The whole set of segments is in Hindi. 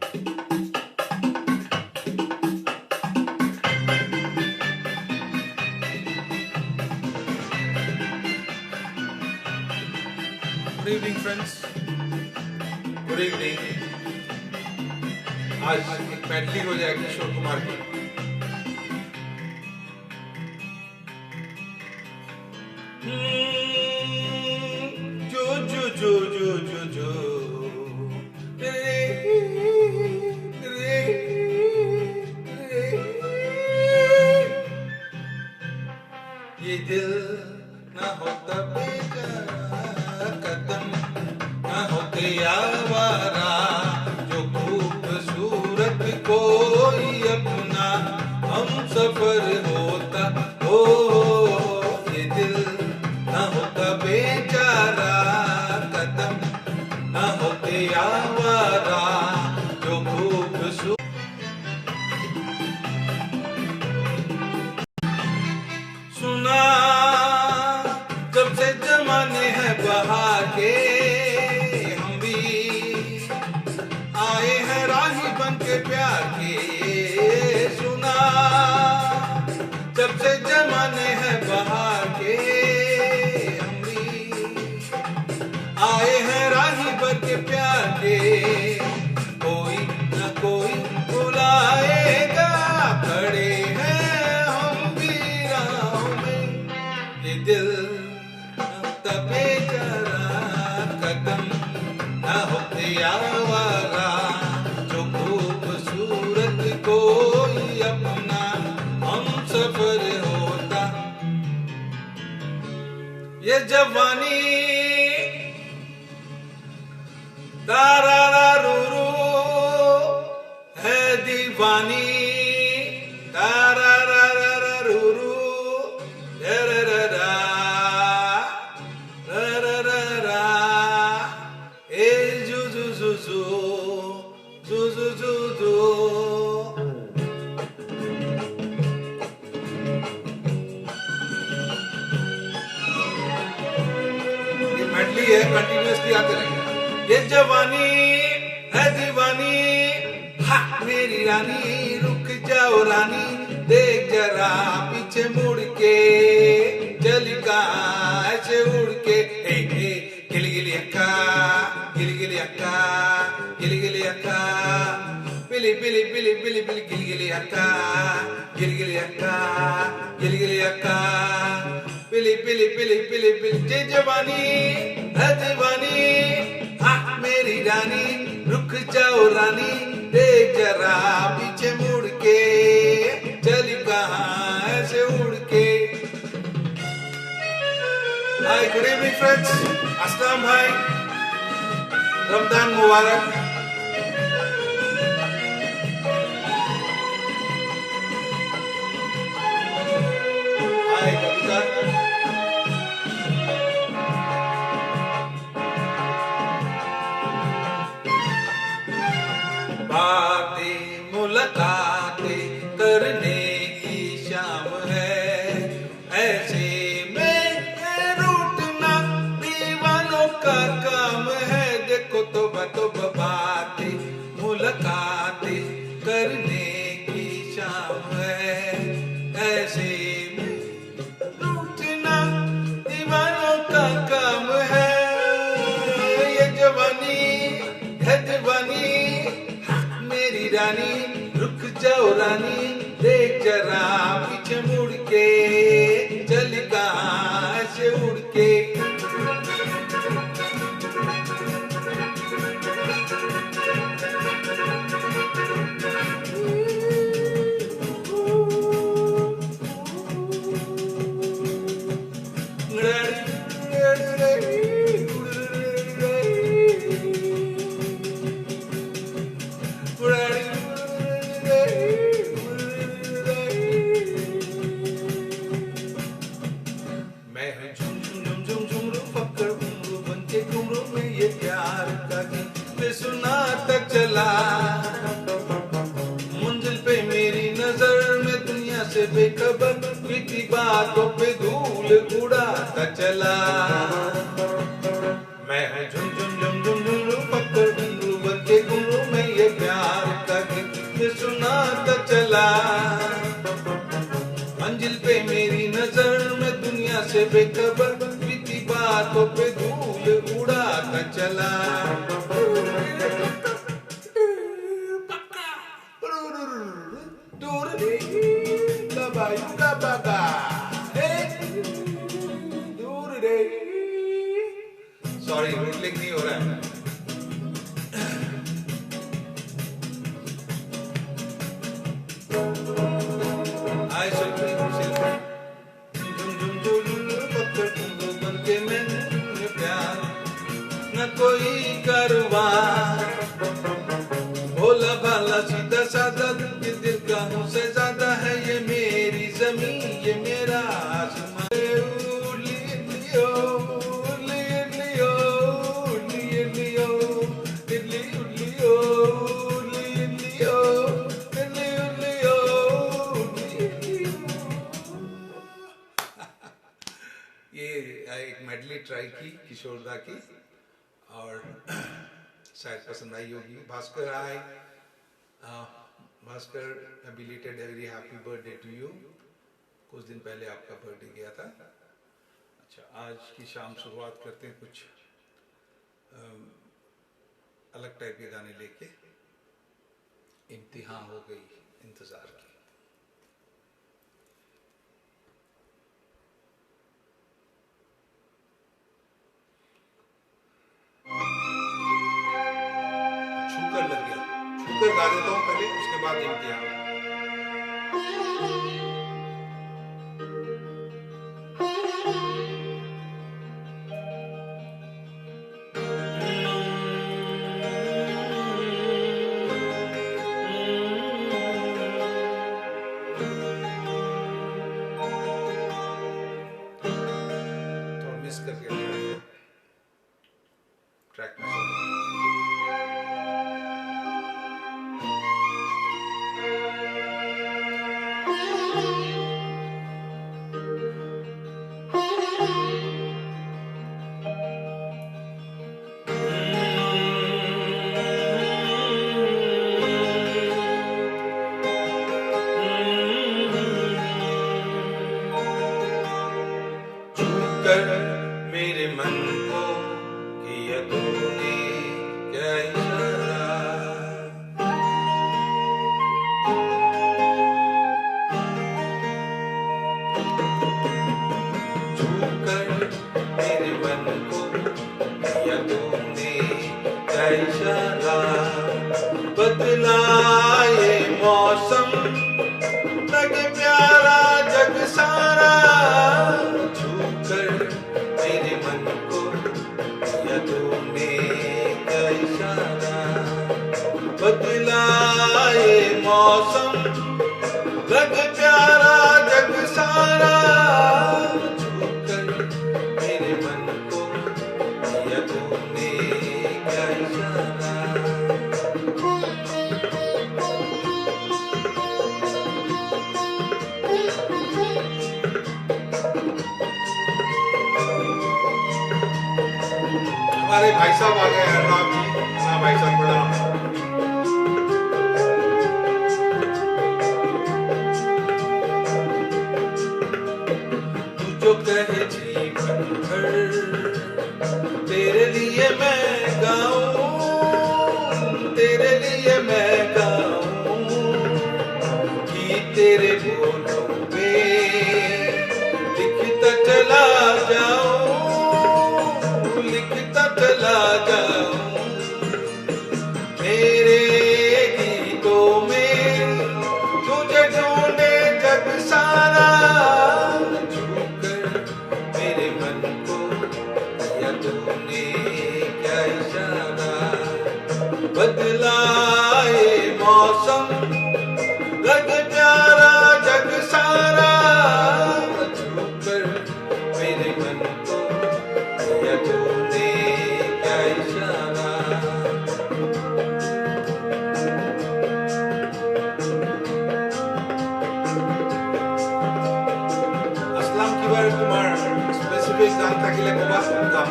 Good evening friends, good evening. आज एक मेडली हो जाएगी किशोर कुमार की। जो जो जो जो जो जो ये दिल ना होता बेकार, कदम ना होते आवारा, जो खूबसूरत कोई अपना हम सफर होता। ओ ये दिल ना होता बेचारा, कदम ना होते आवारा, जो खूबसूरत। सुना जब से जमाने हैं बहार के, हम भी आए हैं राही बन के प्यार के। सुना जब से जमाने हैं बहार के, हम भी आए हैं राही बन के प्यार के। कोई न कोई बुलाएगा, खड़े हैं हम भी राह में। ये दिल तबे जरा, कदम न होते आवारा, जो खूबसूरत कोई अपना हम सफर होता। ये जवानी तारा रू है दीवानी, तारा रू मेडली है, कंटिन्यूअसली आते रहेगा। ये जवानी है दीवानी, हाँ मेरी रानी, रुक जाओ रानी, देख जरा पीछे मुड़ के, चली कहाँ ऐसे उड़ के। हे हे गिली गिली अक्का, गिली गिली अक्का, गिली गिली अक्का, पिली पिली पिली पिली पिली, गिली गिली अक्का, गिली गिली अक्का, गिली गिली अक्का, पिली पिली पिली पिली पिली। ये जवानी है दीवानी, हाँ मेरी रानी, रुक जाओ रानी, देख जरा पीछे मुड़ के, चली कहाँ ऐसे उड़ के। हाय गुड इवनिंग फ्रेंड्स, अस्सलाम भाई, रमजान मुबारक। हाय कविता, बातें मुलाकातें करने की शाम है, ऐसे में रूठना दीवानों का काम है। देखो तो बातें मुलाकातें करने की शाम है, ऐसे में रूठना दीवानों का काम है। ये जवानी है दीवानी, मेरी रानी, रुक जाओ रानी, देख जरा पीछे मुड़ के, चली कहाँ से उड़ के। मैं झुम झुम झुम झुम झुमरू पकड़ घुंघरू बन के घुंघरू में, ये प्यार का गीत मैं सुनाता चला। मंजिल पे मेरी नजर में दुनिया से बेखबर, बीती बातों पे धूल उड़ाता चला। मैं झुम झुम झुम झुम झुमरू पकड़ घुंघरू बन के घुंघरू में, ये प्यार बेखबर बीती बातों पे धूल उड़ाता चला। सॉरी रूटलिंग नहीं हो रहा है। आई बनके मैंने प्यार न कोई कारोबार, भोला भाला सीधा साधा दिल का मुझसे ज्यादा है ये मेरी जमीन ये मेरा आसमान। ये एक मेडली ट्राई की किशोर दा की और शायद पसंद आई होगी। भास्कर आए, Bhaskar belated very happy birthday to you. कुछ दिन पहले आपका बर्थडे गया था। अच्छा, आज की शाम शुरुआत करते हैं कुछ अलग टाइप के गाने लेके। इम्तिहान हो गई इंतजार की। छूकर लग गया, छूकर गा देता हूँ पहले, उसके बाद इम्तिहान। थोड़ा मिस कर गया ट्रैक में। मेरे मन को किया तूने क्या इशारा, छूकर मेरे मन को किया तूने क्या इशारा। बदला ये मौसम लगे प्यारा जग सारा, छूकर मेरे मन को किया तूने क्या इशारा। बदला ये मौसम लगे प्यारा जग सारा, छूकर मेरे मन को किया तूने क्या इशारा। हमारे भाई साहब आ गए हरनाम जी। हाँ भाई साहब प्रणाम। तू जो कहे जीवन भर तेरे लिए मैं गाऊं, तेरे लिए मैं गाऊं कि तेरे बोलों में लिखता चला जाऊं, लिखता चला जाऊं। मेरे गीतों में तुझे ढूंढे जग सारा, छूकर मेरे मन को किया तूने क्या इशारा। बदला ये मौसम लग प्यारा जग सारा, छूकर मेरे मन को किया तूने क्या इशारा। আসলাম কিবার তোমার স্পেসিফিক গান থাকিলে কবা গাম।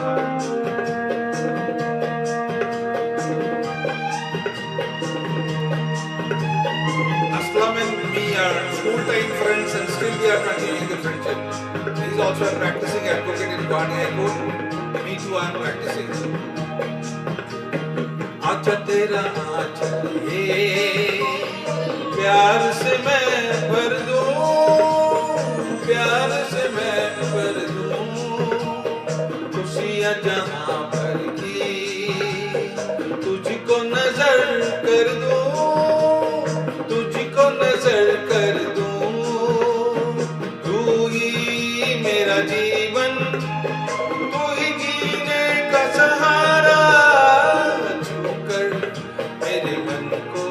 Aslam and me are school time friends and still we are continuing the friendship. is also a practicing advocate in Guwahati High Court. Me too, I am practicing. आचा तेरा आचल ये प्यार से मैं भर दूं, प्यार से मैं भर दूं, खुशियाँ जहाँ भर की तुझको नजर कर दूं, तुझको नजर कर दूं, तू ही मेरा जीवन, तू ही जीने का सहारा, छूकर मेरे मन को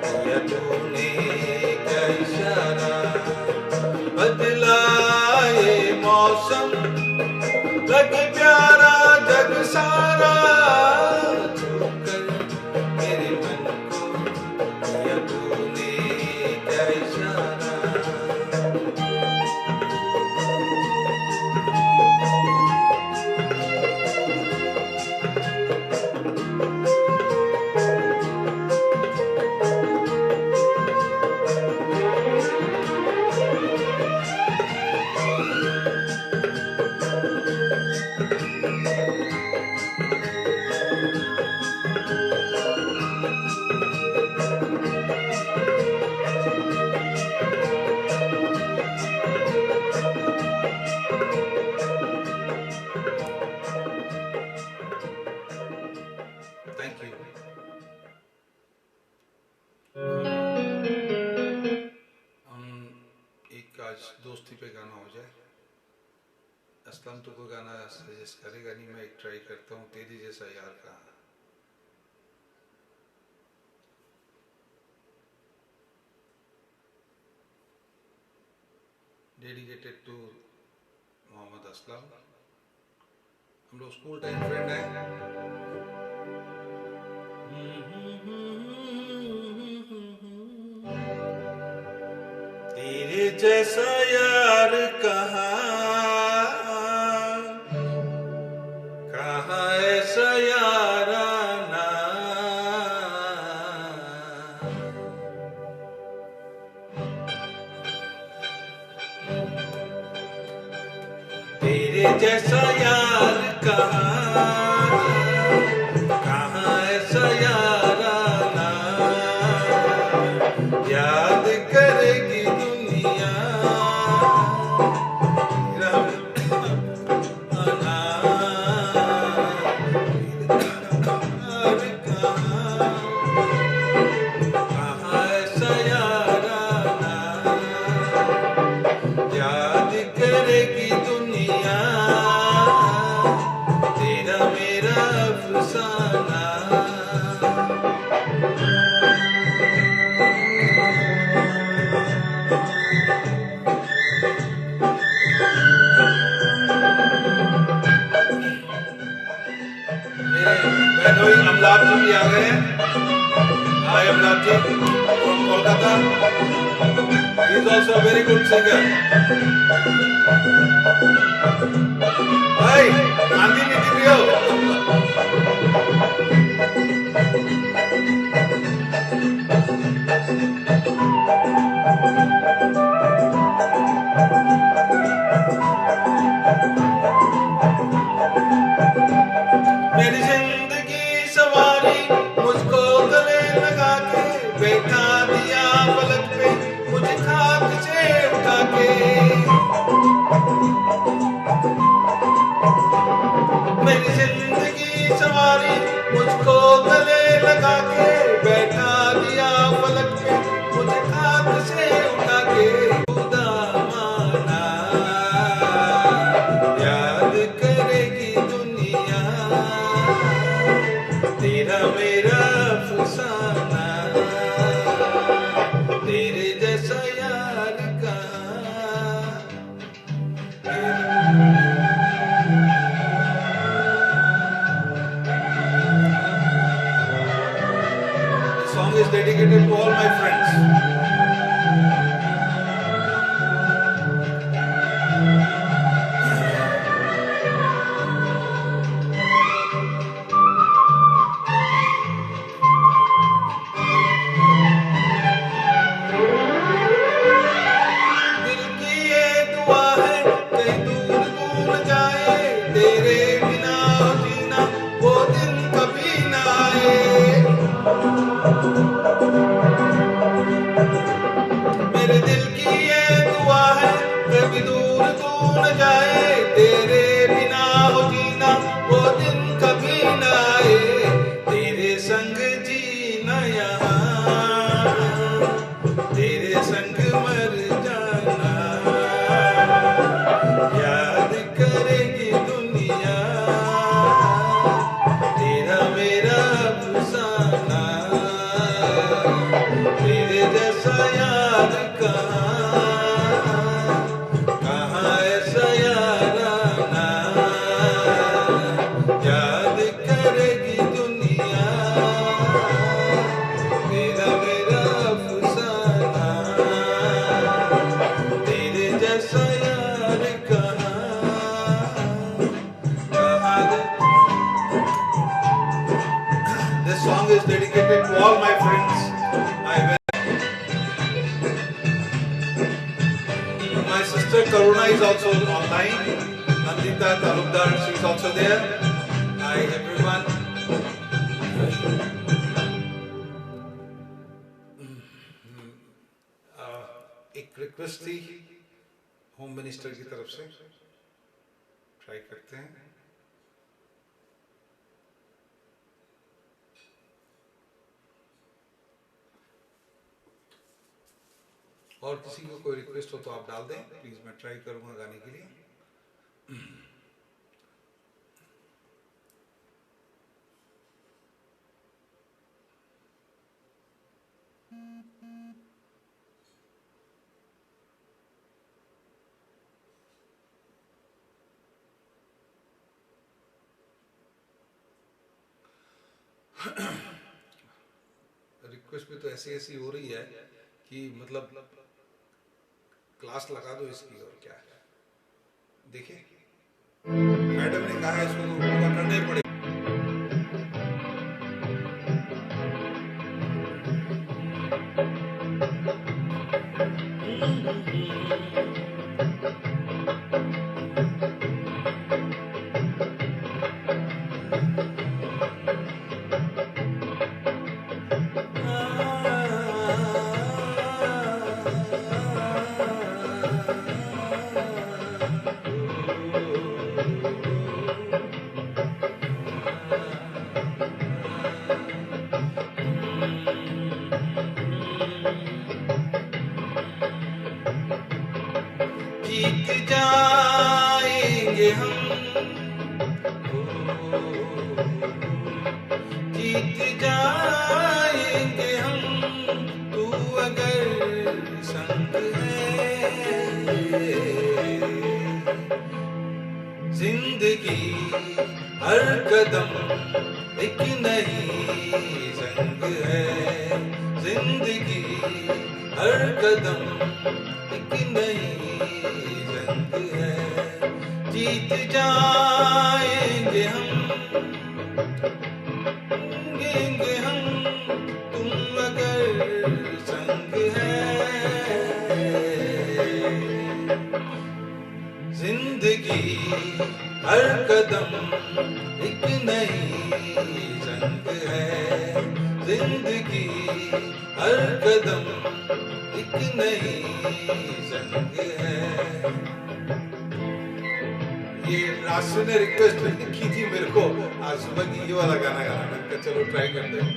किया तूने क्या इशारा, बदला ये मौसम लगे प्यारा जग सारा, छूकर मेरे मन को किया तूने क्या इशारा। Thank you. हम एक आज दोस्ती पे गाना हो जाए। असलम तो कोई गाना सजेस्ट करेगा नहीं, मैं एक ट्राई करता हूँ, तेरी जैसा यार कहाँ। Dedicated to Mohammad Aslam. हम लोग स्कूल टाइम फ्रेंड हैं। तेरे जैसा यार कहाँ ऐसा याराना, तेरे जैसा यार कहाँ ऐसा याराना, याद करेगी दुनिया कहाँ ऐसा याराना, याद करेगी दुनिया तेरा मेरा अफसाना। मेरे अमलाप जी भी आ गए हैं। Hi Amlap ji from Kolkata. He is also a very good singer. Hey, Nandi Niti Rio. मेरी जिंदगी सवारी मुझको गले लगा के, बैठा दिया पलक पे मुझे खाक से उठा के। मेरी जिंदगी सवारी मुझको गले लगा के, बैठा दिया पलक पे मुझे खाक से उठा के। खुदा माना याद करेगी दुनिया तेरा मेरा अफसाना, तेरे जैसा यार कहाँ। The song is dedicated to all my friends. दिल की ये दुआ है कहीं तेरे संग मर जाना, याद करेगी दुनिया तेरा मेरा अफसाना, तेरे जैसा यार कहाँ ऐसा याराना, याद करेगी दुनिया तेरा मेरा अफसाना, तेरे जैसा यार This song is dedicated to all my friends. My sister Karuna is also online. Nandita Talukdar, she is also there. Hi everyone. एक रिक्वेस्ट थी होम मिनिस्टर की तरफ से, ट्राई करते हैं। और किसी को कोई रिक्वेस्ट हो तो आप डाल दें प्लीज, मैं ट्राई करूंगा गाने के लिए। रिक्वेस्ट भी तो ऐसी हो रही है कि मतलब क्लास लगा दो इसकी, और क्या है। देखिए मैडम ने कहा है इसको तो पूरा करना ही पड़ेगा। जीत जाएंगे हम, जीत जाएंगे हम, तू अगर संग है। जिंदगी हर कदम एक नई संग है, जिंदगी हर कदम एक नई जंग है। जीत जाएंगे हम, जीतेंगे हम, तुम अगर संग है। जिंदगी हर कदम एक नई जंग है, जिंदगी हर कदम एक नई जंग है। ये राशि ने रिक्वेस्ट की थी मेरे को आज सुबह की, ये वाला गाना गाना, मैंने कहा चलो ट्राई करते हैं।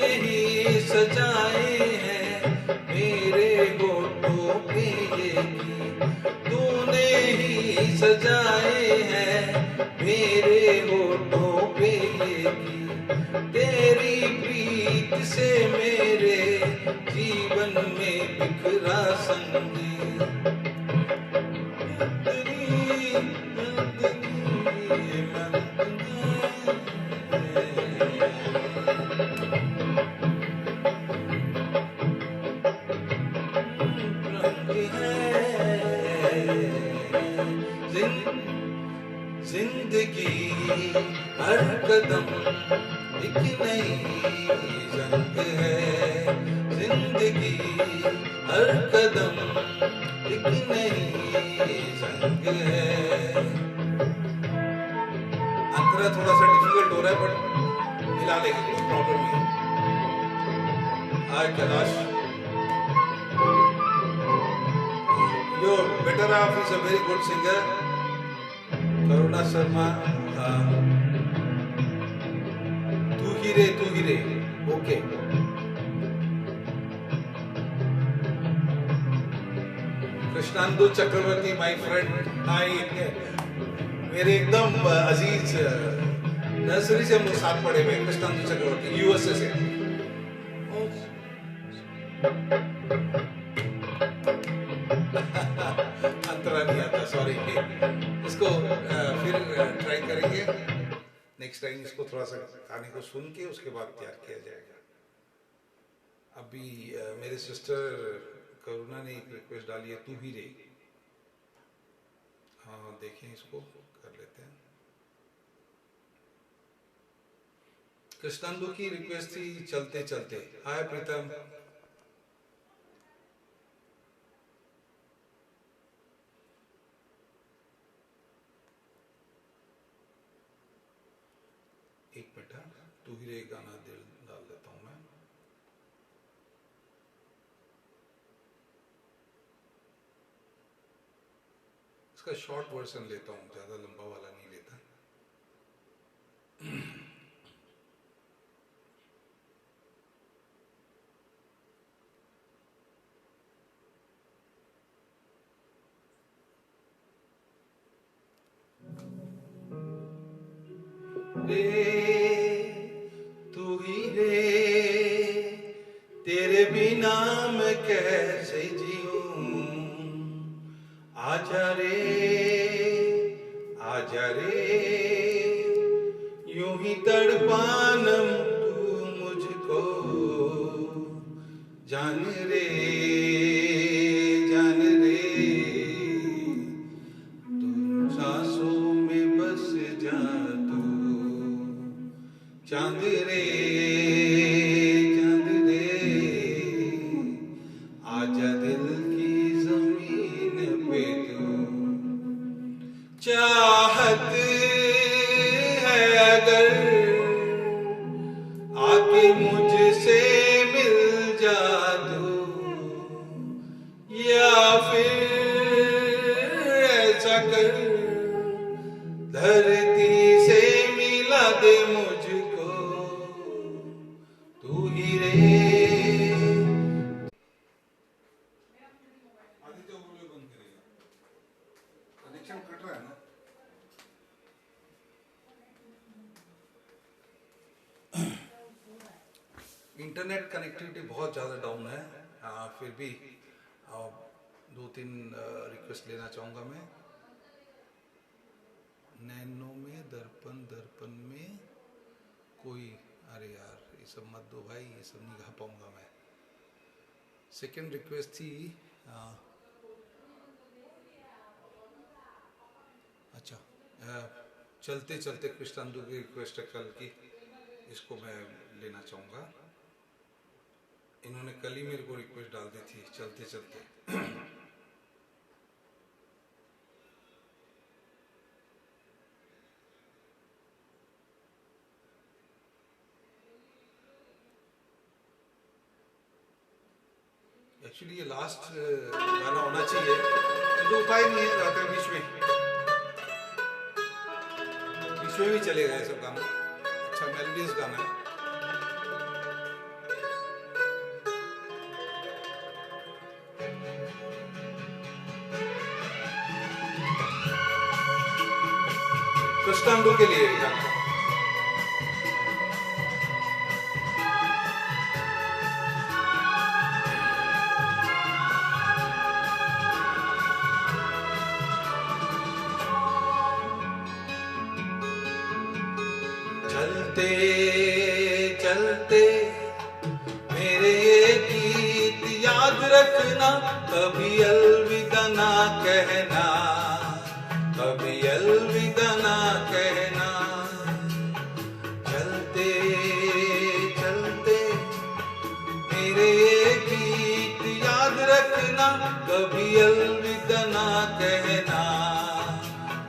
यही सजाए हैं मेरे होठों पे ये गीत, तूने ही सजाए हैं मेरे होठों पे ये गीत, तेरी प्रीत से मेरे जीवन में बिखरा संगीत। जिंदगी हर कदम एक नई जंग है, जिंदगी हर कदम एक नई जंग है। अंतरा थोड़ा सा डिफिकल्ट हो रहा है बट मिला लेंगे, कोई प्रॉब्लम नहीं। हाय Kailash, your better half is a very good singer. करुणा शर्मा, तू ही रे, ओके। कृष्णांदु चक्रवर्ती माय फ्रेंड, हाय। मेरे एकदम अजीज नर्सरी से हम लोग साथ पढ़े हुए। कृष्णांदु चक्रवर्ती यूएसए से। अंतरा नहीं आता, सॉरी। इसको फिर ट्राई करेंगे नेक्स्ट टाइम। इसको थोड़ा सा गाने को सुन के उसके बाद तैयार किया जाएगा। अभी मेरे सिस्टर करुणा ने एक रिक्वेस्ट डाली है, तू ही रे। हाँ, देखें, इसको कर लेते हैं। कृष्णांदु की रिक्वेस्ट थी चलते चलते। हाय प्रीतम। एक मिनट, तू ही रे गाना डाल देता हूं मैं। इसका शॉर्ट वर्जन लेता हूं, ज्यादा लंबा वाला नहीं लेता। तू ही रे, तेरे बिना मैं कैसे जीऊं। आजा रे, आजा रे, यूं ही तड़पानम तू मुझको। जान रे, जान रे, तू सांसों में बस जा तू। चांद रे, चांद रे, आजा दिल की जमीन पे तू। चाहत है अगर आके मुझसे मिल जा तू, या फिर ऐसा कर धरती से मिला दे मुझको। तू ही रे। आदित्य बोले बंद करेगा, कनेक्शन कट रहा है ना। इंटरनेट कनेक्टिविटी बहुत ज़्यादा डाउन है। फिर भी 2-3 रिक्वेस्ट लेना चाहूँगा मैं। नैनों में दर्पण, दर्पण में कोई, अरे यार ये सब मत दो भाई, ये सब नहीं गा पाऊँगा मैं। सेकंड रिक्वेस्ट थी अच्छा, चलते चलते कृष्णांदु की रिक्वेस्ट है कल की, इसको मैं लेना चाहूँगा। इन्होंने कल ही मेरे को रिक्वेस्ट डाल दी थी, चलते चलते। एक्चुअली ये लास्ट गाना होना चाहिए, तो उपाय नहीं है, गाते बीच में भी चलेगा ये सब गाना। अच्छा मेलोडियस गाना है। कृष्णांदु के लिए गाना। चलते चलते मेरे ये गीत याद रखना, कभी अलविदा ना कहना, कभी अलविदा ना कहना। चलते चलते मेरे ये गीत याद रखना, कभी अलविदा ना कहना,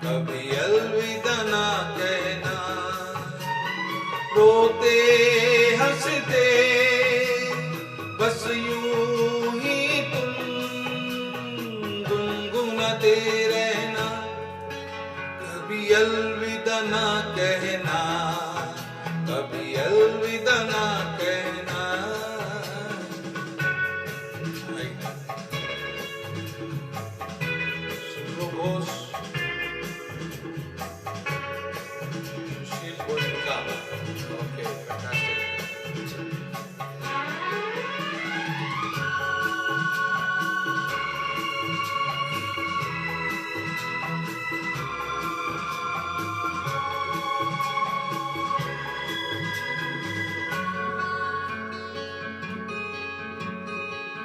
कभी अलविदा ना कहना। रोते हंसते बस यूं ही तुम गुनगुनाते रहना, कभी अलविदा ना कहना, कभी अलविदा ना कहना। सुब्रो घोष, सुशील गोयनका, ओके फैंटास्टिक।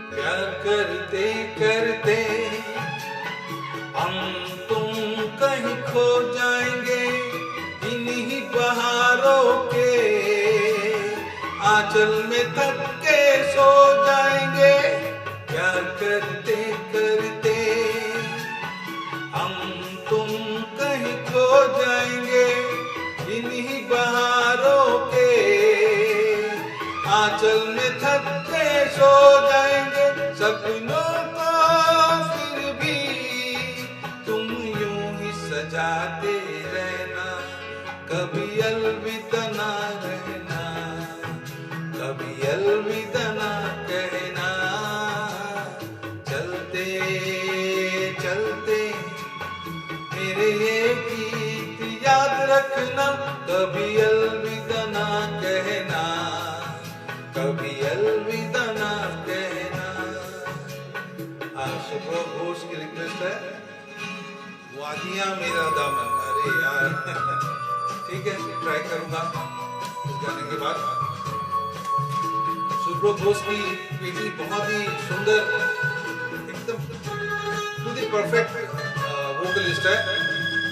प्यार करते करते हम तुम कहीं खो जाएंगे, इन्हीं बहारों के आंचल में थक के सो जाएंगे। प्यार करते करते हम तुम कहीं खो जाएंगे, इन्हीं बहारों के आंचल में थक के सो जाएंगे। सपनों को फिर भी तुम यूं ही सजाते रहना, कभी अलविदा ना रहना, कभी अलविदा ना कहना। चलते चलते मेरे ये गीत याद रखना, कभी अलविदा ना कहना, कभी अलविदा ना कहना। सुब्रो घोष की रिक्वेस्ट है, वादियां मेरा दामन। अरे यार ठीक है, ट्राई करूंगा इस गाने के बाद। सुब्रो घोष की बेटी बहुत ही सुंदर, एकदम टू द परफेक्ट वोकलिस्ट है।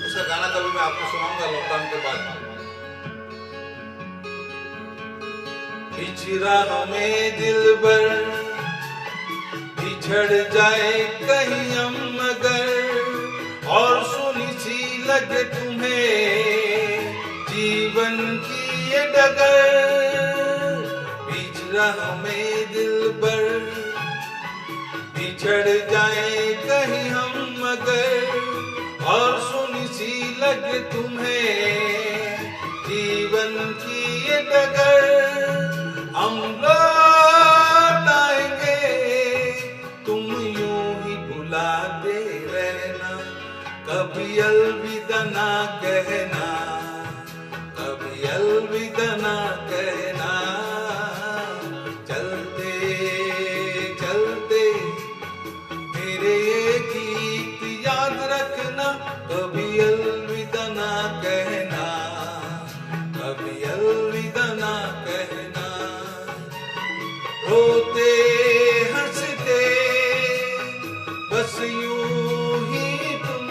उसका गाना कभी मैं आपको सुनाऊंगा लॉकडाउन के बाद। बिछड़ा हमें दिलबर, बिछड़ जाए कहीं हम मगर, और सुनी सी लगे तुम्हें जीवन की ये डगर। बिछड़ा हमें दिलबर, बिछड़ जाए कहीं हम मगर, और सुनी सी लगे तुम्हें जीवन की ये डगर। हम लौट आएंगे, तुम यूं ही बुलाते रहना, कभी अलविदा ना कहना, कभी अलविदा ना कहना। चलते चलते मेरे ये गीत याद रखना, कभी अलविदा ना कहना, कभी अलविदा ना कहना। रोते हंसते बस यूं ही तुम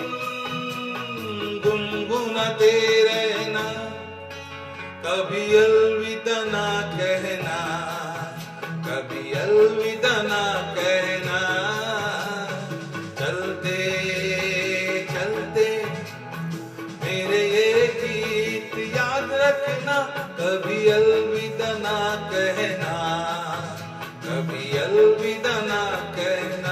गुनगुनाते रहना, कभी अलविदा ना कहना, कभी अलविदा ना कहना। चलते चलते मेरे ये गीत याद रखना, कभी अलविदा ना कहना, कभी अलविदा ना कहना।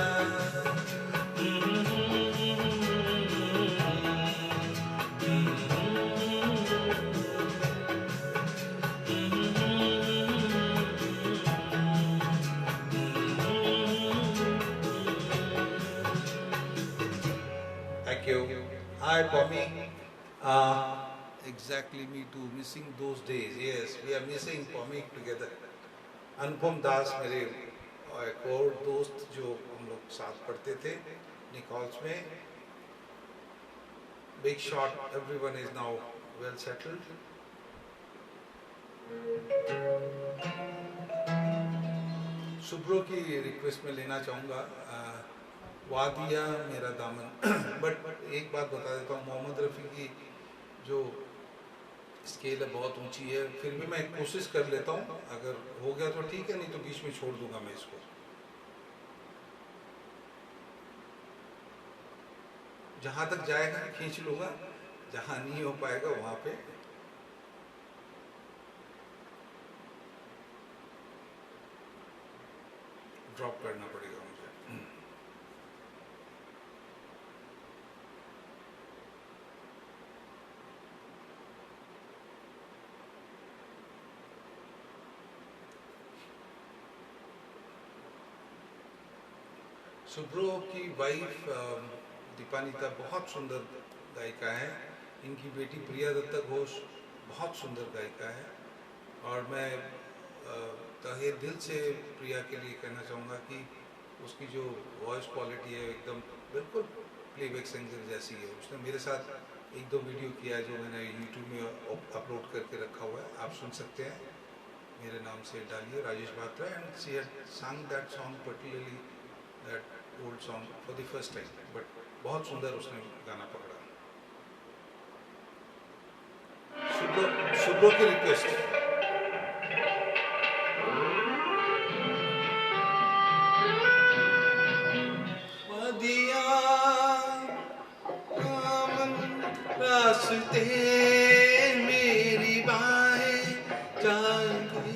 Thank you. Hi, Pommy. Exactly, me too. Missing those days. Yes, we are missing Pommy together. अनुपम दास मेरे एक और दोस्त जो हम लोग साथ पढ़ते थे निकोल्स में। Big shot, everyone is now well settled. Subro की रिक्वेस्ट में लेना चाहूँगा वादिया मेरा दामन। बट एक बात बता देता हूँ, मोहम्मद रफ़ी की जो स्केल है बहुत ऊंची है, फिर भी मैं कोशिश कर लेता हूँ। अगर हो गया तो ठीक है, नहीं तो बीच में छोड़ दूंगा मैं इसको। जहां तक जाएगा खींच लूंगा, जहां नहीं हो पाएगा वहां पे ड्रॉप करना पड़ेगा मुझे। शुभ्रो की वाइफ दीपानिता बहुत सुंदर गायिका है। इनकी बेटी प्रिया दत्ता घोष बहुत सुंदर गायिका है। और मैं तहे दिल से प्रिया के लिए कहना चाहूँगा कि उसकी जो वॉइस क्वालिटी है एकदम बिल्कुल प्लेबैक सिंगर जैसी है। उसने मेरे साथ एक दो वीडियो किया है जो मैंने यूट्यूब में अपलोड करके रखा हुआ है, आप सुन सकते हैं। मेरे नाम से डालिए Rajesh Batra. And she had sang that song particularly, that old song for the first time, but बहुत सुंदर उसने गाना पकड़ा। शुभ्रो की रिक्वेस्ट। रास्ते मेरी बाहें जाएंगे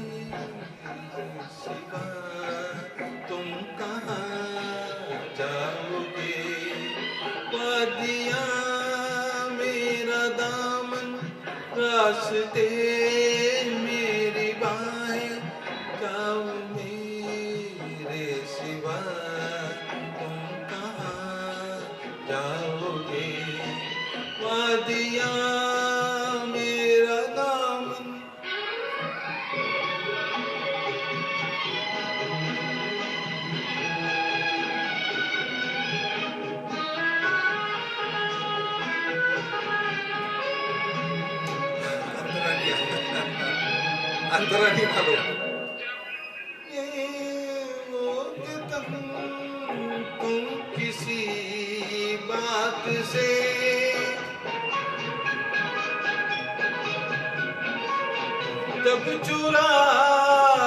सिवा तुम कहाँ जाओगे। वादियाँ मेरा दामन रास्ते मेरी बाहें जाओ मेरे सिवा तुम कहाँ जाओगे। वादियाँ मेरा दामन। अंतरा निकालो। ये वो तुम किसी बात से जब चुराओगे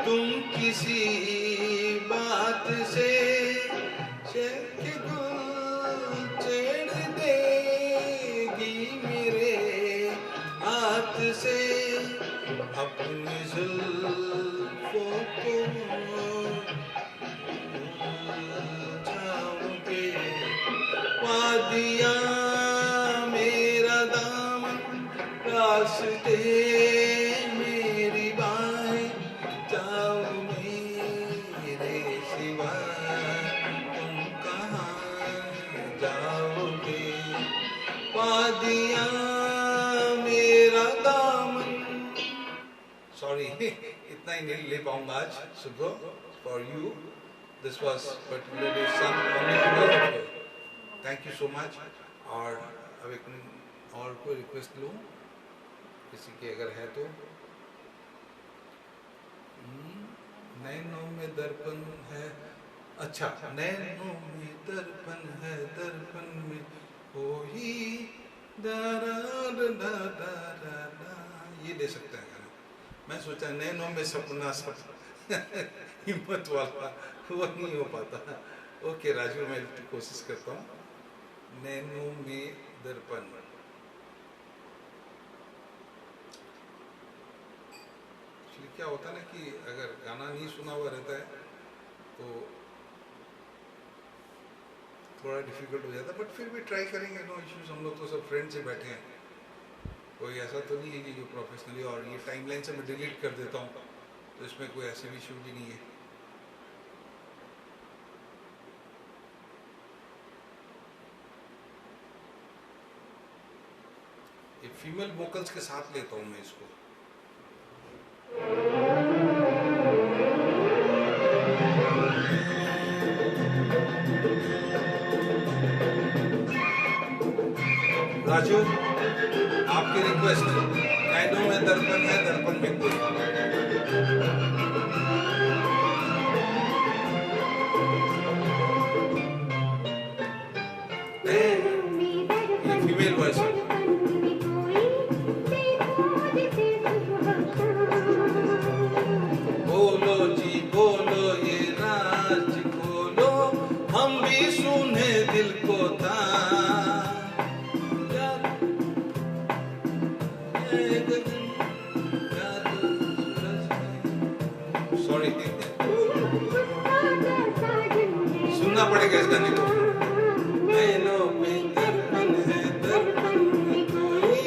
तुम किसी बात से शेख गुल छेड़ देगी मेरे हाथ से। अपनी जुल्फों को उलझाओगे। वादियाँ मेरा दामन रास्ते मेरी बाहें जाओ मेरे सिवा तुम कहाँ जाओगे। वादियाँ मेरा दामन। सॉरी इतना ही नहीं ले पाऊंगा आज। Shubhro, for you this was particularly son only because of you. Thank you so much. और अब एक और कोई रिक्वेस्ट लूँ किसी के अगर है तो। नैनों में दर्पण है, अच्छा, नैनों में दर्पण है, दर्पण में कोई ये दे सकते हैं गाना। मैं सोचा नैनों में सपना हिम्मत वाला वो नहीं हो पाता। ओके राजू, मैं कोशिश करता हूँ। नैनों में दर्पण। क्या होता है ना कि अगर गाना नहीं सुना हुआ रहता है तो थोड़ा डिफिकल्ट हो जाता है, बट फिर भी ट्राई करेंगे, नो इश्यूज। हम लोग तो सब फ्रेंड्स ही बैठे हैं, कोई ऐसा तो नहीं है कि जो प्रोफेशनली। और ये टाइमलाइन से मैं डिलीट कर देता हूँ तो इसमें कोई ऐसे भी इशू भी नहीं है। ये फीमेल वोकल्स के साथ लेता हूँ मैं इसको। राजू, आपकी रिक्वेस्ट। नैनों में दर्पण है, दर्पण में कोई। ये फीमेल वॉइस है। बोलो जी बोलो, ये राज खोलो, हम भी सुने दिल को था। सॉरी, सुनना पड़ेगा इस गाने को। नैनों में दर्पण है, दर्पण में कोई।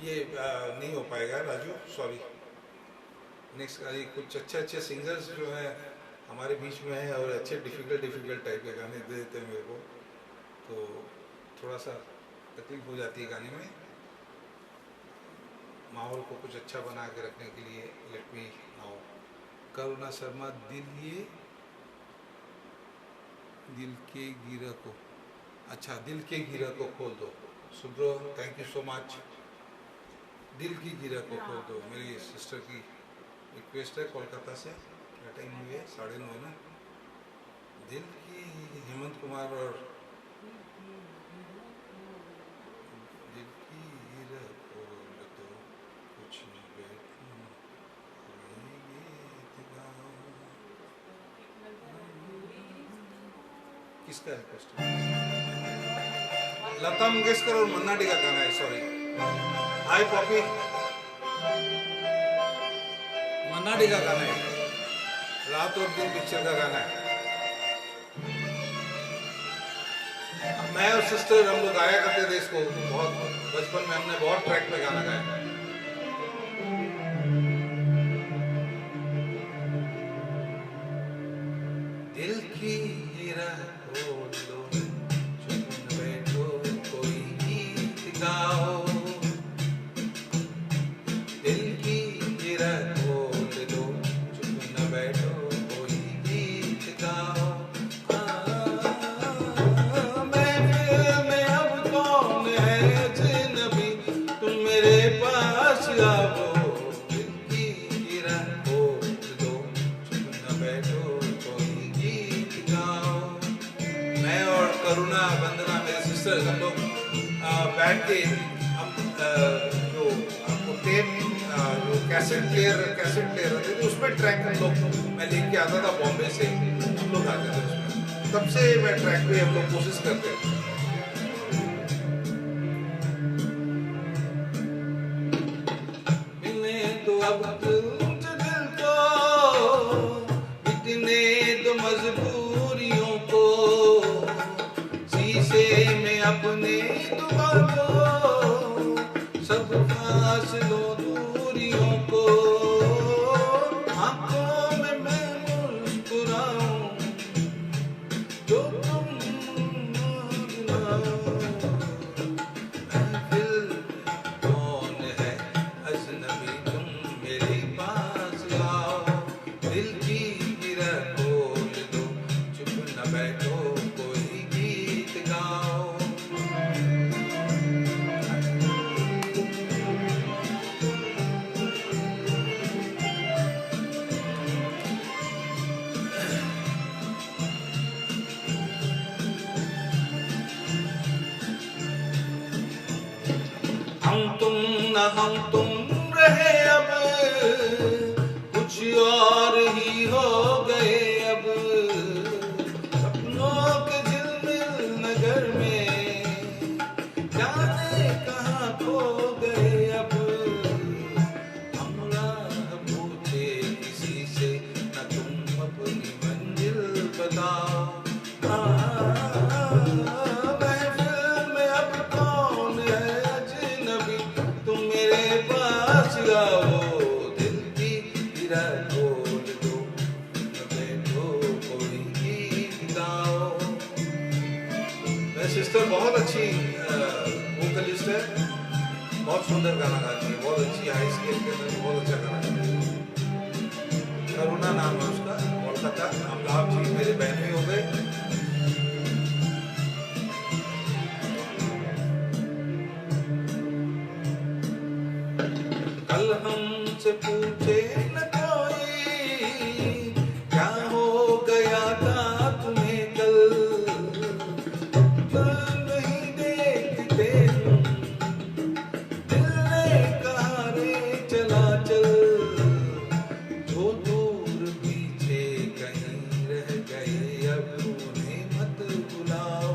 ये नहीं हो पाएगा राजू, सॉरी। नेक्स्ट कुछ अच्छे सिंगर्स जो है हमारे बीच में है और अच्छे डिफ़िकल्ट टाइप के गाने दे देते हैं मेरे को, तो थोड़ा सा तकलीफ हो जाती है गाने में। माहौल को कुछ अच्छा बना के रखने के लिए लेट मी नाउ करुणा शर्मा, दिल के गिरा को, अच्छा दिल के गिरा को खोल दो। Subro thank you so much. दिल की गिरा को खोल दो मेरी सिस्टर की रिक्वेस्ट है कोलकाता से। क्या टाइम हुई है? 9:30 ना। दिल की हेमंत कुमार और दिल की गिरा खोल दो कुछ किसका रिक्वेस्ट है? लता मंगेशकर और मन्ना डे का गाना है। सॉरी, हाय पॉपी, मन्ना डे का गाना है, रात और दिन पिक्चर का गाना है। मैं और सिस्टर हम लोग गाया करते थे इसको, बहुत बचपन में हमने बहुत ट्रैक पे गाना गाया। दिल की गिरा खोल दो चुप न बैठो कोई गीत गाओ, दिल की गिरा खोल दो चुप न बैठो कोई गीत गाओ। महफिल में अब कौन है अजनबी, तुम मेरे पास आओ, दिल की गिरा खोल दो चुप न बैठो कोई गीत गाओ। मैं और करुणा वंदना मेरे सिस्टर हम लोग बैठ के हम जो आपको टेप जो कैसेट प्लेयर होते थे उसमें ट्रैक हम लोग मैं लेके आता था बॉम्बे से, हम लोग आते थे उसमें। तब से मैं ट्रैक पे हम लोग कोशिश करते थे। मिलने तो अब दिल को, मिटने दो मजबूरियों को, शीशे में अपने दुआ को, सब फासलों दूरियों को, आंखों में मैं मुस्कुराऊं जो तुम मुस्कुराओ। महफिल कौन है अजनबी, तुम मेरे पास आओ, दिल की गिरा खोल दो चुप न बैठो कोई गीत गाओ। हम तुम रहे अब, कुछ और ही हो गए अब, सपनों के झिलमिल नगर में जाने कहाँ खो गए अब। हम राह पूछे किसी से न तुम अपनी मंजिल बताओ। महफिल में अब कौन है अजनबी, तुम मेरे पास आओ, दिल की गिरा खोल दो न बैठो कोई गीत गाओ। मेरी सिस्टर बहुत अच्छी वोकलिस्ट है, बहुत सुंदर गाना गाती है, बहुत अच्छी हाई स्केल के अंदर बहुत अच्छा गाना गाती है। करुणा नाम है उसका, कोलकाता। हम लाभ जी मेरे बहन भी हो गए। कल हमसे पूछे न कोई क्या हो गया था तुम्हें कल, नहीं देखते दिल ने कहा रे चला चल, जो दूर पीछे कहीं रह गए अब उन्हें मत बुलाओ।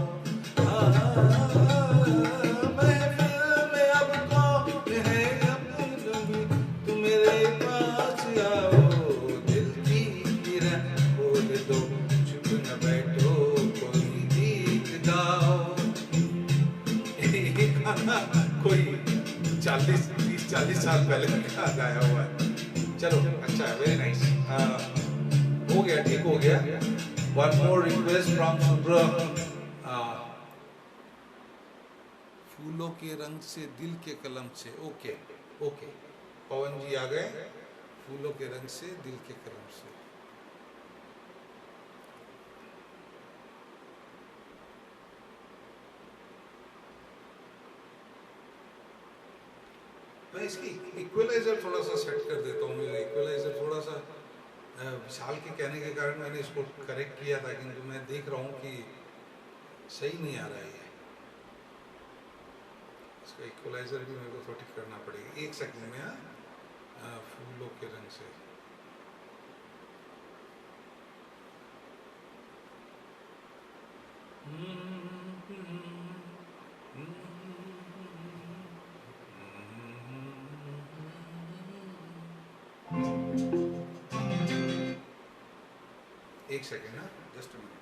महफिल में अब कौन है अजनबी, तुम मेरे पास आओ, दिल की गिरा खोल दो चुप न बैठो कोई गीत गाओ। ये गाना कोई 40-30-40 साल पहले का गाया हुआ है। चलो अच्छा है, वेरी नाइस। हो गया, ठीक हो गया। वन मोर रिक्वेस्ट फ्रॉम शुभ्र, फूलों के रंग से दिल के कलम से। ओके ओके, पवन जी आ गए। फूलों के रंग से दिल के कलम से। मैं इसकी इक्वलाइजर थोड़ा सा सेट कर देता हूँ। मेरा इक्वलाइजर थोड़ा सा विशाल के कहने के कारण मैंने इसको करेक्ट किया था, किंतु मैं देख रहा हूँ कि सही नहीं आ रहा है। इसका इक्वलाइजर भी मेरे को थोड़ा ठीक करना पड़ेगा। एक सेकंड में। फूलों के रंग से। एक सेकेंड ना, just a minute.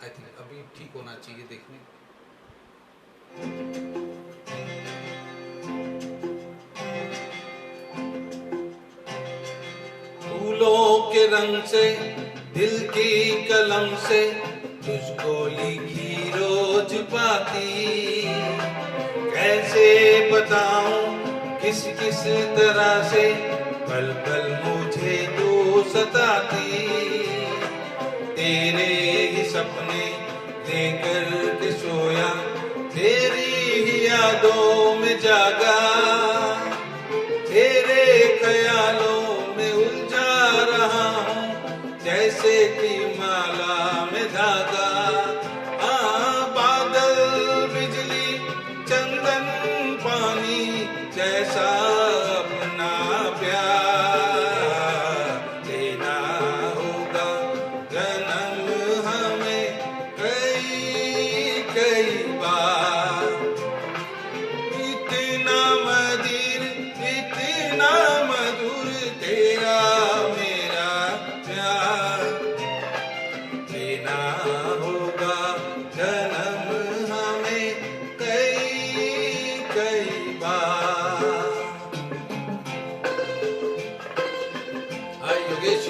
I think अभी ठीक होना चाहिए देखने। फूलों के रंग से दिल की कलम से तुझको लिखी रोज पाती, कैसे बताऊं किस किस तरह से पल पल मुझे तू सताती। तेरे ही सपने लेकर के सोया, तेरी ही यादों में जागा, तेरे ख्यालों में उलझा रहा हूँ जैसे कि माला में धागा। बादल बिजली चंदन पानी जैसा अपना प्यार देना होगा जन्म हमें कई कई बार। इतना मधुर इतना मधुर तेरा मेरा प्यार देना होगा जन्म हमें कई कई बार। हाय योगेश।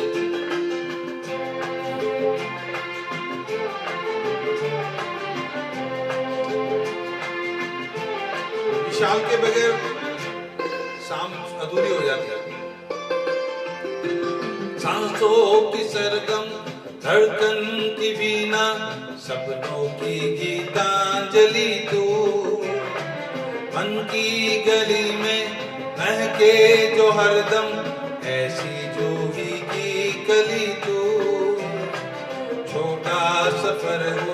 विशाल के बगैर शाम अधूरी हो जाती है। सांसों की सरगम धड़कन की बीना, सपनों की गीतांजलि तू, मन की गली में महके जो हरदम ऐसी जूही की कली तू। छोटा सफर हो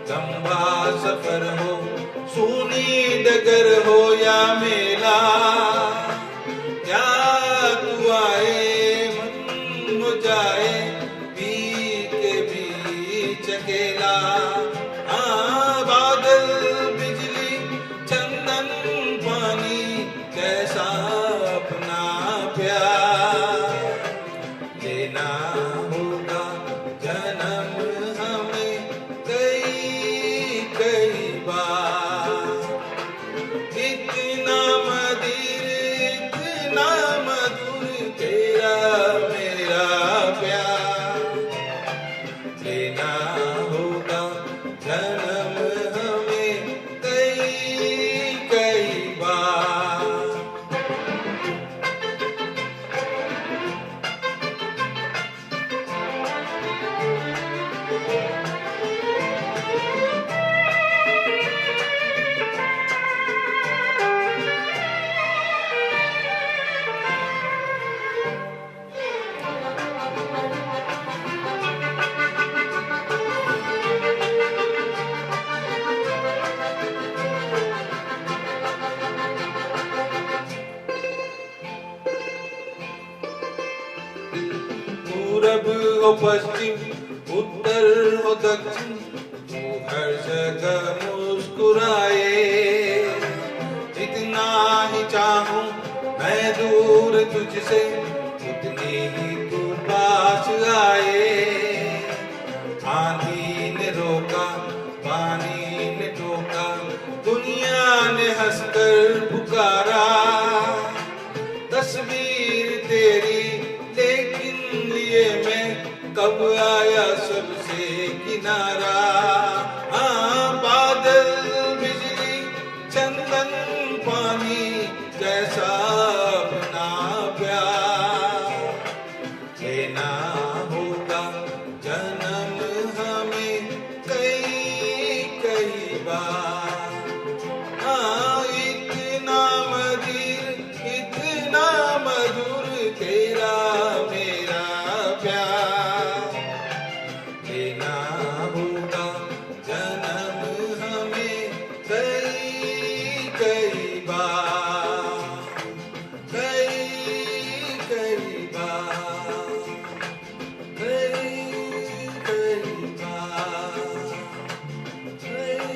लंबा सफर हो, सूनी डगर हो या मेला, क्या तू आए मन हो जाए बीच के बीच अकेला। बादल बिजली चंदन पानी जैसा अपना प्यार देना होगा जन्म हमें कई कई बार। इतना मधुर पूरब हो पश्चिम उत्तर हो दक्षिण, तू हर जगह मुस्कुराए। जितना ही चाहूं मैं दूर तुझसे, उतनी ही तू पास आए। आंधी ने रोका, पानी ने टोका, दुनिया ने हंसकर पुकारा। तस्वीर तेरी लेकिन लिए मैं कब आया सबसे किनारा। हाँ, बादल बिजली चंदन पानी जैसा अपना प्यार। लेना होगा जन्म हमें कई कई बार। हाँ, इतना मधुर तेरा मेरा प्यार। लेना होगा जन्म हमें कई कई बार, कई कई बार, कई कई बार, कई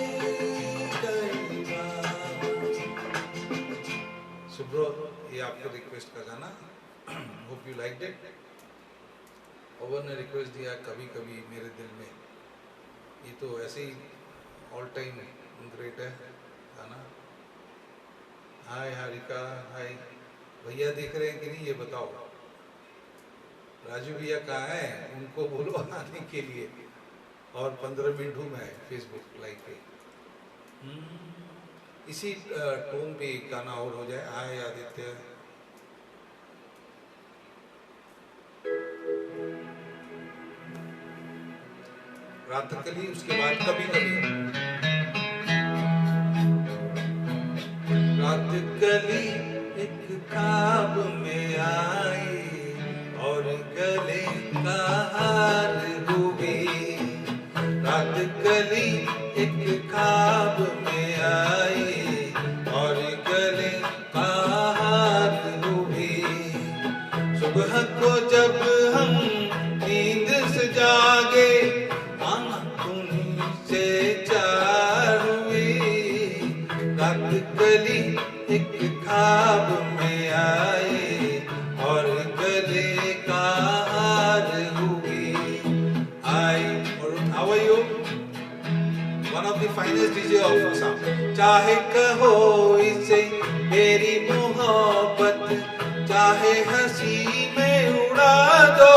कई बार। So bro, ये आपका रिक्वेस्ट का गाना, hope you liked it. Over ने रिक्वेस्ट दिया कभी कभी मेरे दिल में, ये तो ऐसे ही ऑल टाइम ग्रेट है गाना। हाय हारिका, हाय भैया देख रहे हैं कि नहीं ये बताओ। राजू भैया कहाँ हैं, उनको बोलो आने के लिए। और 15 मिनट हूँ मैं फेसबुक लाइव पे। इसी टोन पे गाना और हो जाए। हाय आदित्य, रात कली, उसके बाद कभी कभी। रात कली एक ख्वाब में आई और गले का हार हुई। रात कली एक ख्वाब में आई और गले का हार हुई। सुबह को जब हम नींद से जागे, रात कली एक ख्वाब में आए और गले का हार हुई। How are you? One of the finest DJ of Assam. चाहे कहो इसे मेरी मोहब्बत, चाहे हंसी में उड़ा दो।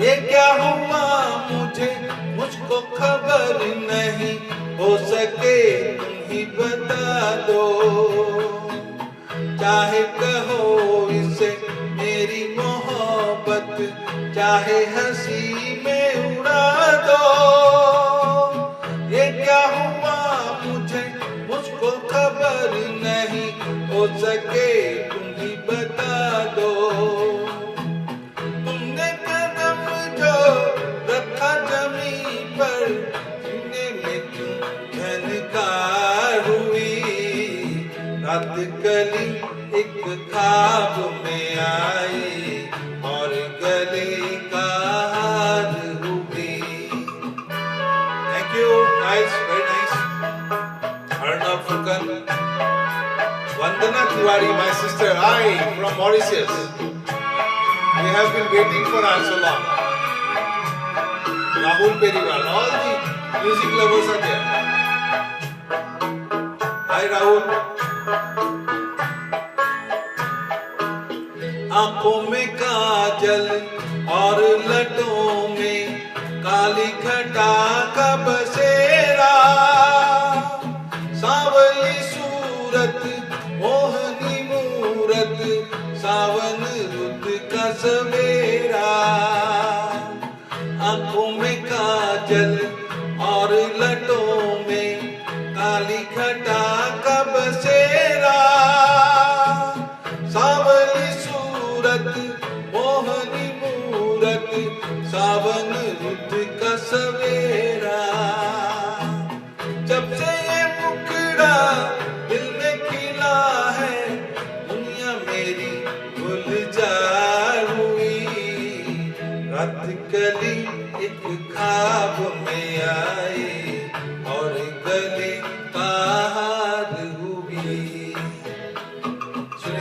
ये क्या हुआ मुझको खबर नहीं, हो सके तुम ही बता दो। चाहे कहो इसे मेरी मोहब्बत, चाहे हंसी में उड़ा दो। ये क्या हुआ मुझको खबर नहीं, हो सके तुम ही बता दो। तुमने कदम जो रखा जमीन पर, सीने में क्यों झनकार हुई। रात कली एक ख्वाब में आई और गले का हार हुई। Thank you, nice, very nice. Arnav Phukan, Vandana Tiwari, my sister, hi from Mauritius. We have been waiting for her so long. Rahul Periwal, all the music lovers are there. Hi Rahul. आंखों में काजल और लटों में काली घटा का बसेरा। सावली सूरत मोहनी मूरत, सावन रुत का सवेरा। आंखों में काजल और लटों में काली घटा का बसेरा। सावली सूरत मोहनी मूरत, सावन रुत का सवेरा। जब से ये मुखड़ा दिल में खिला है, दुनिया मेरी गुलजार हुई।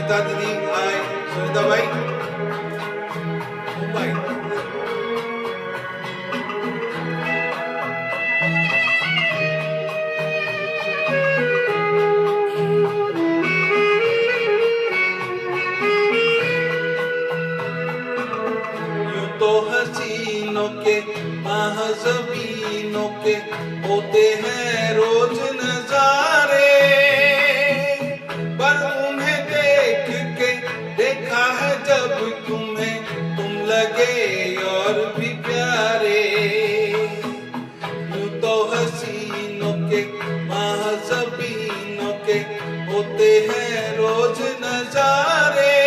सुनीता दीदी हाय, सुनीता भाई मुंबई। यूं तो हसीनों के महज़बीनों के होते हैं रोज नजारे, पर उन्हें देख के देखा है जब तुम्हें तुम लगे और भी प्यारे। यूं तो हसीनों के महज़बीनों के होते हैं रोज नजारे,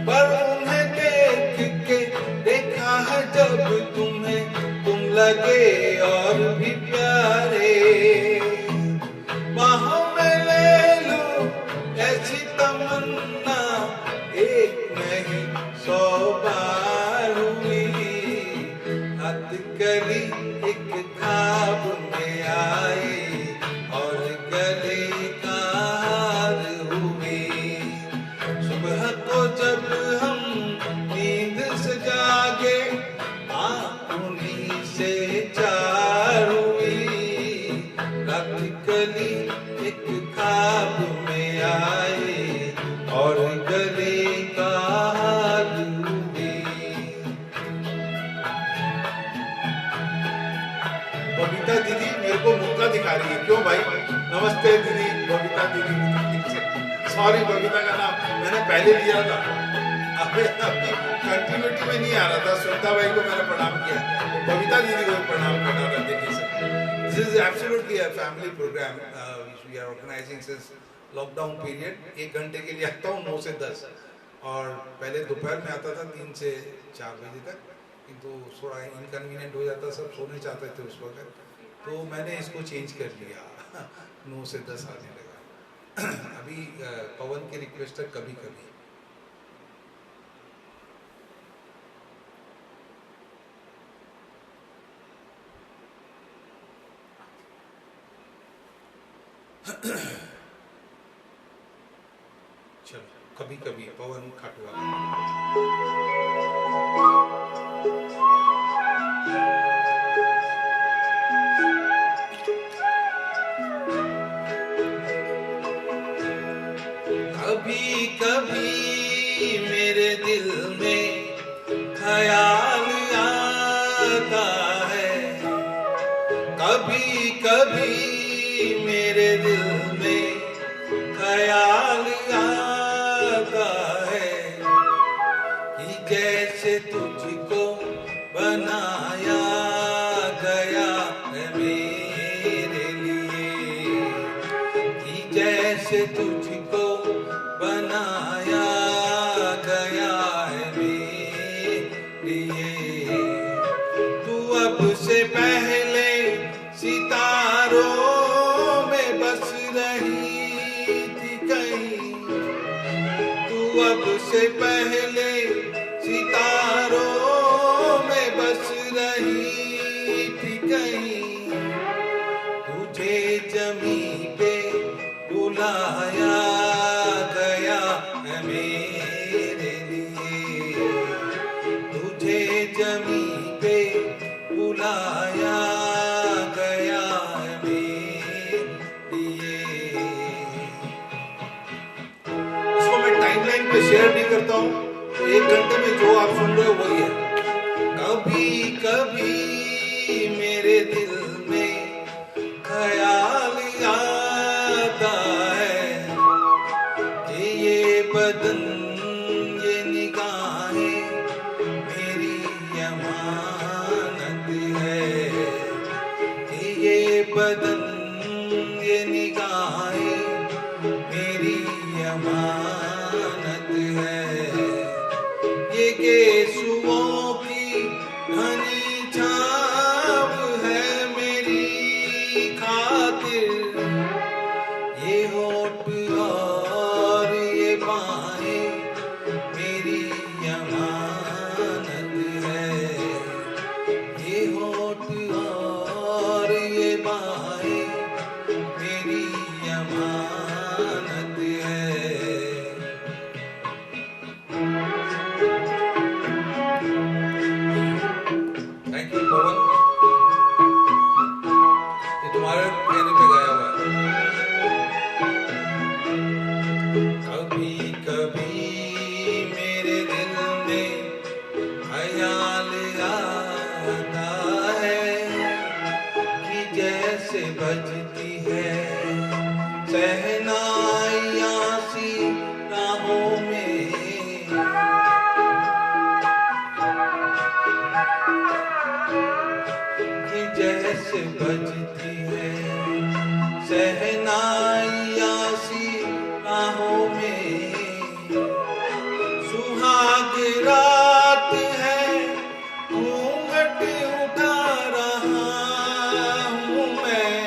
पर उन्हें देख के देखा है जब तुम्हें तुम लगे और भी प्यारे। बाहों में ले लो ऐसी तमन्ना एक नहीं 100 बार हुई, हथकड़ी एक ख्वाब में आई और गले का हार हुई। सुबह को जब हम नींद से जागे उन्हीं से चार हुई, हथकड़ी एक ख्वाब में आई और गले का हार हुई। बबीता दीदी मेरे को मुक्का दिखा रही है, क्यों भाई? नमस्ते दीदी, बबीता दीदी। सॉरी बबीता का नाम मैंने पहले लिया था, अभी कंटिन्यूटी में नहीं आ रहा था। सुनीता भाई को मैंने प्रणाम किया, तो बबीता दीदी को प्रणाम करना था। देखिए sir, this is absolutely a family programme which we are organising since lockdown period. 1 घंटे के लिए आता हूँ 9 से 10, और पहले दोपहर में आता था 3 से 4 बजे तक, किंतु थोड़ा इनकन्वीनियंट हो जाता, सब सोने चाहते थे उस वक्त, तो मैंने इसको चेंज कर लिया 9 से 10 आने लगा। अभी पवन की रिक्वेस्ट है कभी कभी। चलो कभी कभी पवन खाटूवाला। कभी कभी मेरे दिल में ख्याल आता है, कभी कभी मेरे दिल में ख्याल आता है कि जैसे तुझको बनाया गया है मेरे लिए, कि जैसे तुझको बनाया गया है मेरे लिए। तू अब से पहले सितारों में बस रही थी कहीं, तू अब से पहले सितारों में बस रही थी कहीं। तुझे जमीन पे बुलाया गया है मेरे लिए, तुझे जमीन पे बुलाया गया है मेरे लिए। इसको मैं टाइमलाइन पे शेयर नहीं करता हूँ, 1 घंटे में जो आप सुन रहे हो वही है। कभी कभी मेरे दिल में ख्याल आता है कि ये बदन ये निगाहें मेरी अमानत है, कि ये बदन ये निगाहें मेरी अमानत है। ये गेसुओं की घनी छाव है मेरी खातिर, ये होठ और ये बाहें मेरी अमानत है, ये होठ और ये बाहें मेरी अमानत है। कभी कभी मेरे दिल में ख्याल आता है कि जैसे बजती है शहनाइयाँ सी राहों में, कि जैसे बजती है शहनाइयाँ सी राहों में। सुहाग रात है घूंघट उठा रहा हूँ मैं,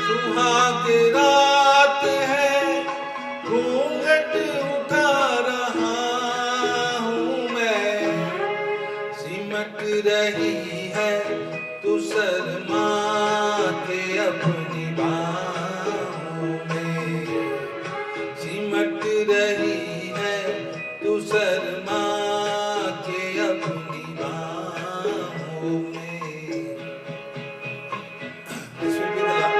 सुहाग रात है घूंघट उठा रहा हूँ मैं। सिमट रही है तू शर्मा के अपनी बाहों में, सिमट रही है तू शर्मा के अपनी बाहों में। This will be the last.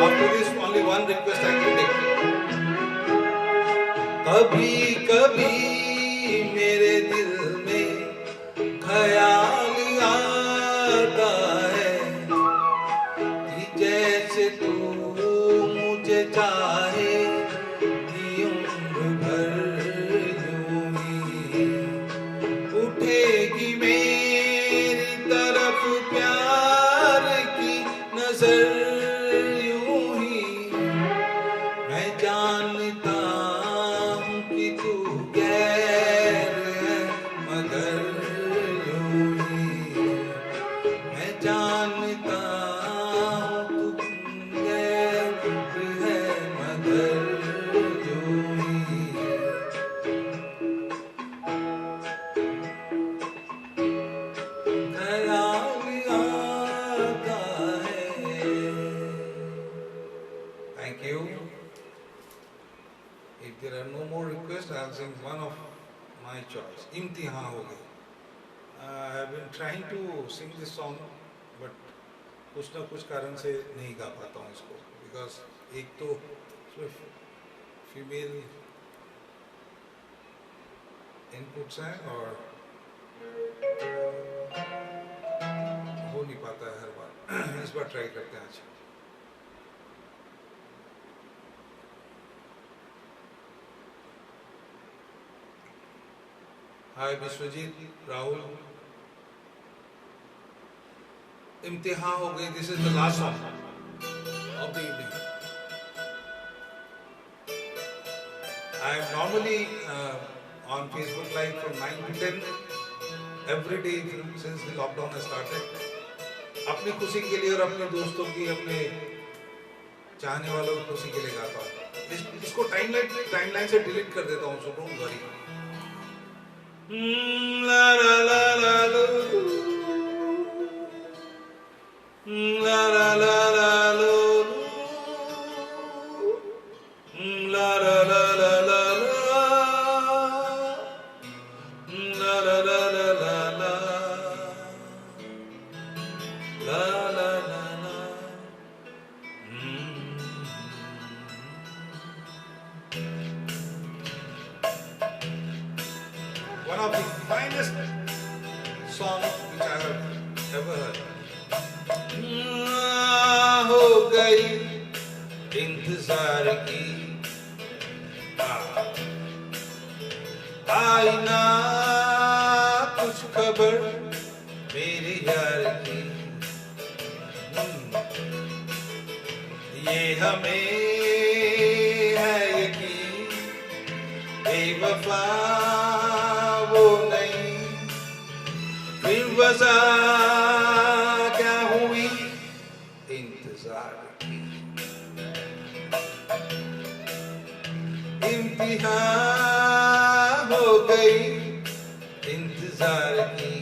After this, only one request I can take. कभी कभी मेरे दिल में ख्याल आता है कि जैसे तू मुझे चाहे कि उम्र भर यूं ही उठेगी मेरी तरफ प्यार की नजर यूं ही। मैं जानता हूँ कि तू गैर है मगर यूं ही, मैं जानता हूँ तू गैर है मगर यूं ही। ख्याल आता है। Thank you. If there are no more requests, I'll sing one of my choice. इम्तिहान हो गई. I have been trying to sing this song, but कुछ ना कुछ कारण से नहीं गा पाता हूँ इसको, because एक तो सिर्फ फीमेल इनपुट्स हैं और हो नहीं पाता है हर बार। इस बार ट्राई करते हैं आज। हाय विश्वजीत, राहुल। इम्तिहान हो गई। This is the last song of the evening. I am normally on Facebook live from 9 to 10 every day since the lockdown has started. अपनी खुशी के लिए और अपने दोस्तों की, अपने चाहने वालों की खुशी के लिए गाता हूँ। इसको टाइमलाइन से डिलीट कर देता हूँ, so don't worry. La la la la la, la la la la la, la la la la la, la la la la la, la la la la. One of the finest songs which I have ever heard. हो गई इंतजार की, आई ना कुछ खबर मेरे यार की। ये हमें है यकीन बेवफा वो नहीं, फिर वजह क्या हुई इंतजार की। इम्तिहान हो गई इंतजार की।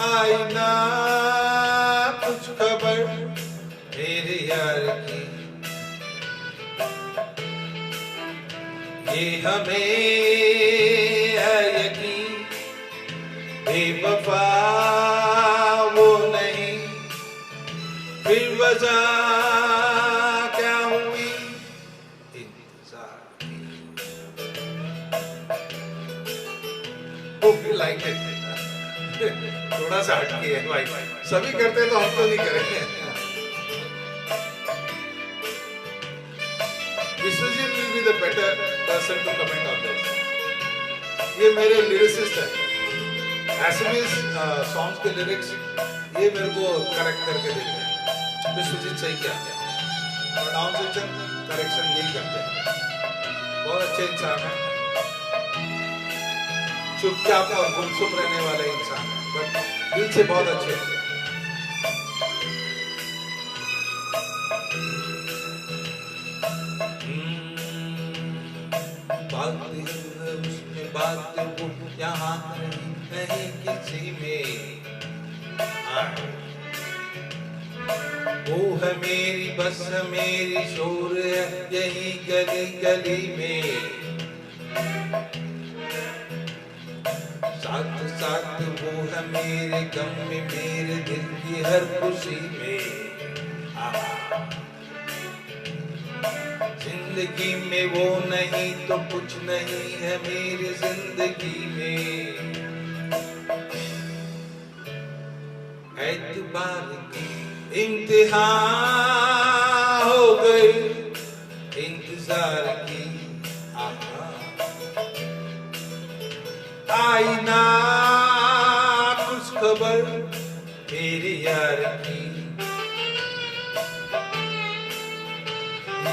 आई ना कुछ खबर मेरे यार की। ये हमें है यकीन बेवफा वो वजह क्या हुई, इंतजार की। लाइक थोड़ा सा हटके है भाई, सभी करते तो हम तो नहीं करेंगे। Vishwajeet will be the better person to comment on this. ये मेरे लिरिसिस्ट है, एसएमएस सॉन्ग्स के लिरिक्स ये मेरे को करेक्ट करके देते हैं। विश्वजीत सही क्या है, प्रोनाउंसिएशन करेक्शन यही करते हैं। बहुत अच्छे इंसान है, चुपचाप और गुमसुम रहने वाले इंसान है, बट दिल से बहुत अच्छे हैं। बात वो यहाँ नहीं किसी में, वो है मेरी बस मेरी शोर है यही गली गली में। साथ साथ वो है मेरे गम में मेरे दिल की हर खुशी में। जिंदगी में वो नहीं तो कुछ नहीं है मेरी जिंदगी में। एतबार की इंतहा हो गई, इंतजार की आई ना कुछ खबर मेरे यार की।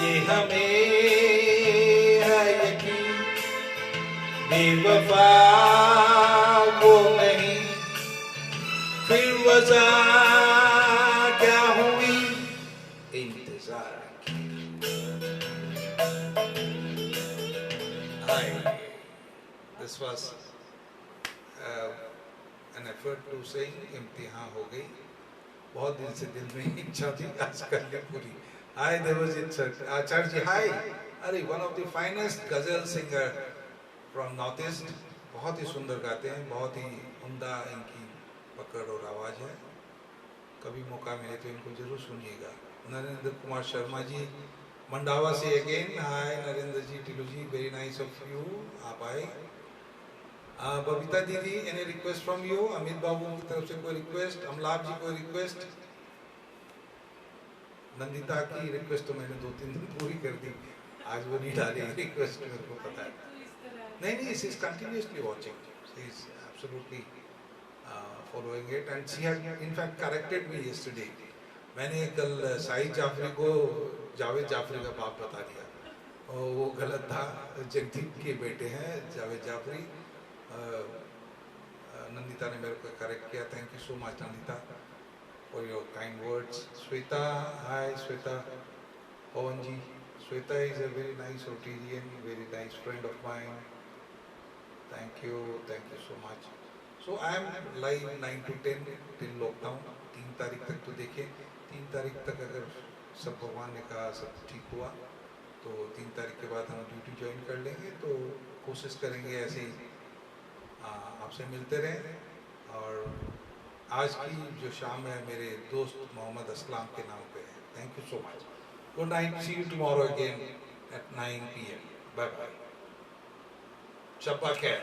ये हमें है यकीन बेवफा वो नहीं, फिर वजह क्या हुई, इंतजार की। This was an effort to sing इम्तिहान हो गई। बहुत दिन से दिल में इच्छा थी आज कर ले पूरी। Hi Devajit sir, Acharya ji, hi. अरे one of the finest गजल singer from North East, बहुत ही सुंदर गाते हैं, बहुत ही उम्दा इनकी पकड़ और आवाज़ है। कभी मौका मिले तो इनको जरूर सुनिएगा। नरेंद्र कुमार शर्मा जी मंडावा से again, hi Narendra ji, Tilu ji, very nice of you, आप आए। बबीता दीदी, any request from you? Amit बाबू की तरफ से कोई रिक्वेस्ट? अमलाप जी कोई रिक्वेस्ट? नंदिता की रिक्वेस्ट तो मैंने 2-3 दिन पूरी कर दी, आज वो नहीं डाली रिक्वेस्ट, मेरे को पता है। नहीं, she is continuously watching, she is absolutely following it and she had in fact corrected me yesterday. मैंने कल साहिद जाफरी को जावेद जाफरी का बाप बता दिया और वो गलत था, जगदीप के बेटे हैं जावेद जाफरी। नंदिता ने मेरे को करेक्ट किया, thank you so much Nandita for your kind words. Sweta, hi Sweta. Pawan ji, Sweta is a very nice Rotarian, very nice friend of mine. Thank you so much. So I am live 9 to 10 till lockdown. 3 तारीख तक तो देखें, 3 तारीख तक अगर सब भगवान ने कहा सब ठीक हुआ तो 3 तारीख के बाद हम ड्यूटी ज्वाइन कर लेंगे। तो कोशिश करेंगे ऐसे ही आपसे मिलते रहें। और आज की जो शाम है मेरे दोस्त मोहम्मद असलाम के नाम पे है। Thank you so much, good night, see you tomorrow again at 9 PM, bye bye, शब्बा खैर।